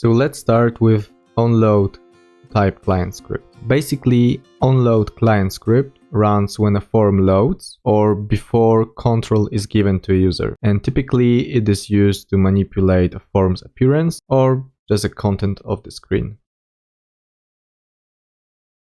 So let's start with onload type client script. Basically, onload client script runs when a form loads or before control is given to a user. And typically it is used to manipulate a form's appearance or just the content of the screen.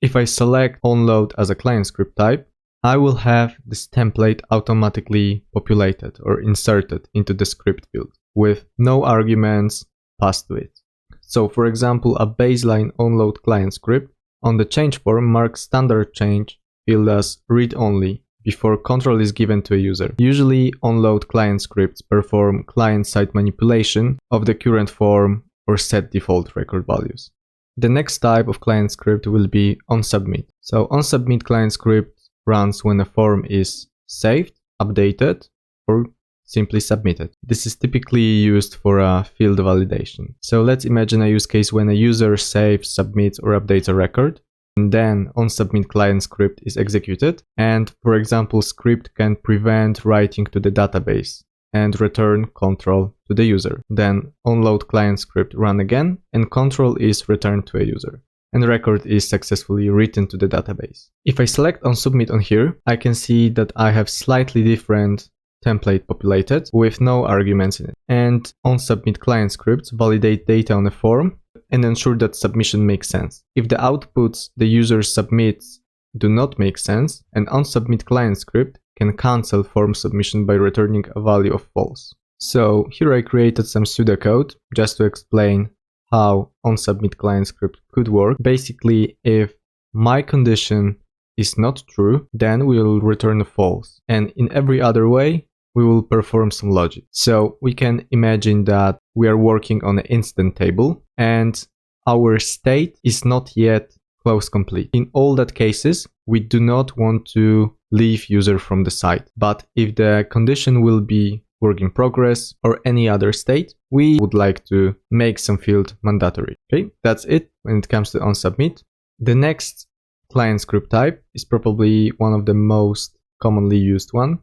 If I select onload as a client script type, I will have this template automatically populated or inserted into the script field with no arguments passed to it. So for example, a baseline onload client script on the change form marks standard change field as read only before control is given to a user. Usually onload client scripts perform client-side manipulation of the current form or set default record values. The next type of client script will be onSubmit. So onSubmit client script runs when a form is saved, updated, or simply submitted. This is typically used for a field validation. So let's imagine a use case when a user saves, submits, or updates a record, and then onSubmit client script is executed. And for example, script can prevent writing to the database and return control to the user. Then onload client script run again, and control is returned to a user, and the record is successfully written to the database. If I select onSubmit on here, I can see that I have slightly different template populated with no arguments in it. And onSubmit client scripts validate data on a form and ensure that submission makes sense. If the outputs the user submits do not make sense, an onSubmit client script can cancel form submission by returning a value of false. So here I created some pseudocode just to explain how onSubmit client script could work. Basically, if my condition is not true, then we will return false. And in every other way, we will perform some logic. So we can imagine that we are working on an incident table and our state is not yet close complete. In all that cases, we do not want to leave user from the site. But if the condition will be work in progress or any other state, we would like to make some field mandatory. Okay, that's it when it comes to onSubmit. The next client script type is probably one of the most commonly used one,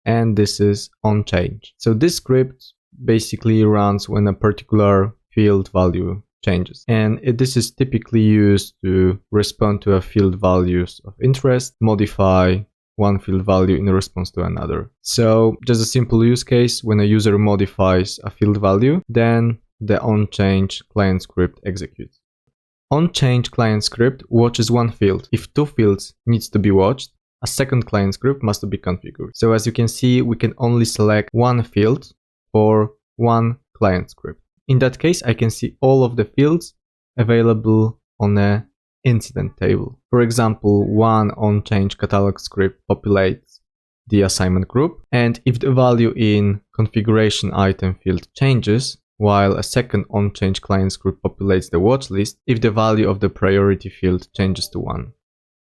and this is onChange. So this script basically runs when a particular field value changes, and this is typically used to respond to a field values of interest, modify one field value in response to another. So just a simple use case, when a user modifies a field value, then the onChange client script executes. OnChange client script watches one field. If two fields needs to be watched, a second client script must be configured. So as you can see, we can only select one field for one client script. In that case, I can see all of the fields available on a incident table. For example, one onChange catalog script populates the assignment group, and if the value in configuration item field changes, while a second onChange client script populates the watch list if the value of the priority field changes to 1.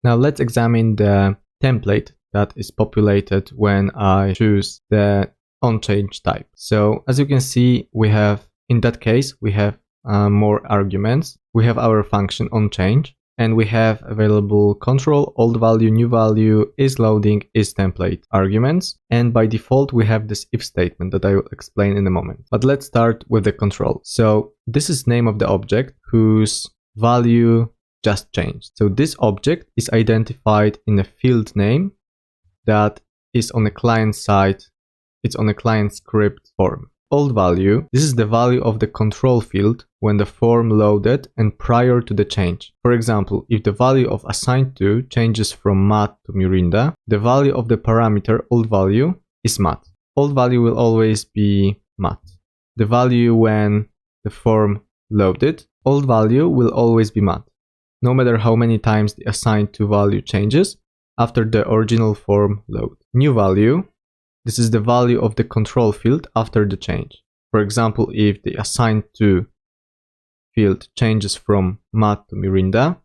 Now let's examine the template that is populated when I choose the onChange type. So as you can see, we have, in that case, we have more arguments. We have our function onChange, and we have available control, old value, new value, is loading, is template arguments. And by default, we have this if statement that I will explain in a moment. But let's start with the control. So this is name of the object whose value just changed. So this object is identified in a field name that is on a client side. It's on a client script form. Old value, this is the value of the control field when the form loaded and prior to the change. For example, if the value of assigned to changes from Matt to Mirinda, the value of the parameter old value is Matt. Old value will always be Matt. The value when the form loaded, old value will always be Matt, no matter how many times the assigned to value changes after the original form load. New value, this is the value of the control field after the change. For example, if the assigned to field changes from Matt to Mirinda,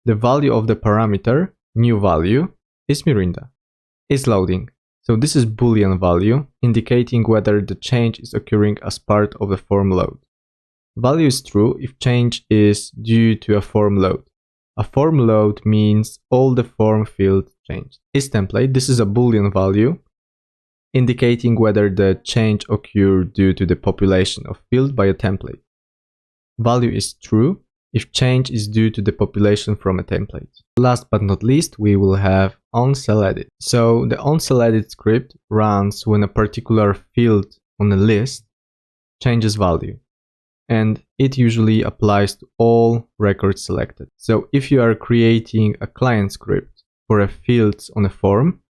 the value of the parameter, new value, is Mirinda, is loading. So this is Boolean value, indicating whether the change is occurring as part of the form load. Value is true if change is due to a form load. A form load means all the form fields changed. Is template, this is a Boolean value, indicating whether the change occurred due to the population of field by a template. value is true if change is due to the population from a template. Last but not least, we will have onCellEdit. So the onCellEdit script runs when a particular field on a list changes value, and it usually applies to all records selected. So if you are creating a client script for a field on a form,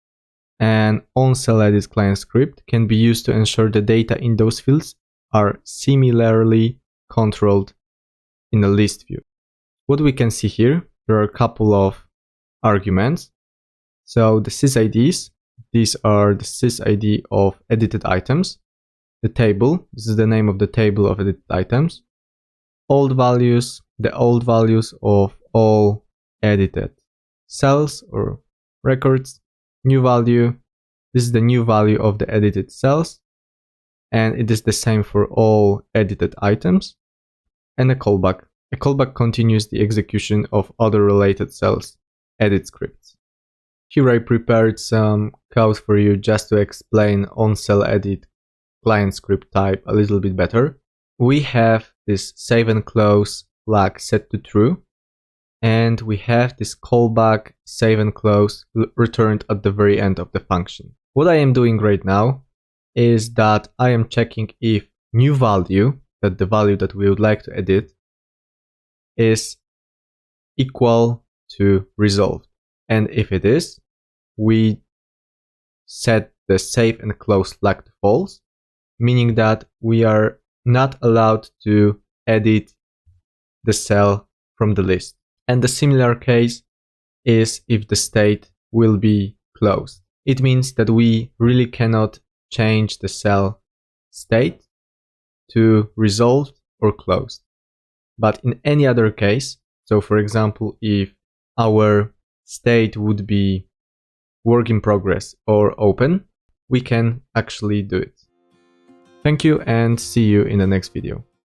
an onCellEdit client script can be used to ensure the data in those fields are similarly controlled in a list view. What we can see here, there are a couple of arguments. So the sysids, these are the sysid of edited items. The table, this is the name of the table of edited items. Old values, the old values of all edited cells or records. New value, this is the new value of the edited cells. And it is the same for all edited items. And a callback. A callback continues the execution of other related cells edit scripts. Here I prepared some code for you just to explain onCellEdit client script type a little bit better. We have this save and close flag set to true, and we have this callback save and close returned at the very end of the function. What I am doing right now is that I am checking if new value, that the value that we would like to edit, is equal to resolved. And if it is, we set the save and close flag to false, meaning that we are not allowed to edit the cell from the list. And the similar case is if the state will be closed. It means that we really cannot change the cell state to resolved or closed. But in any other case, so for example, if our state would be work in progress or open, we can actually do it. Thank you and see you in the next video.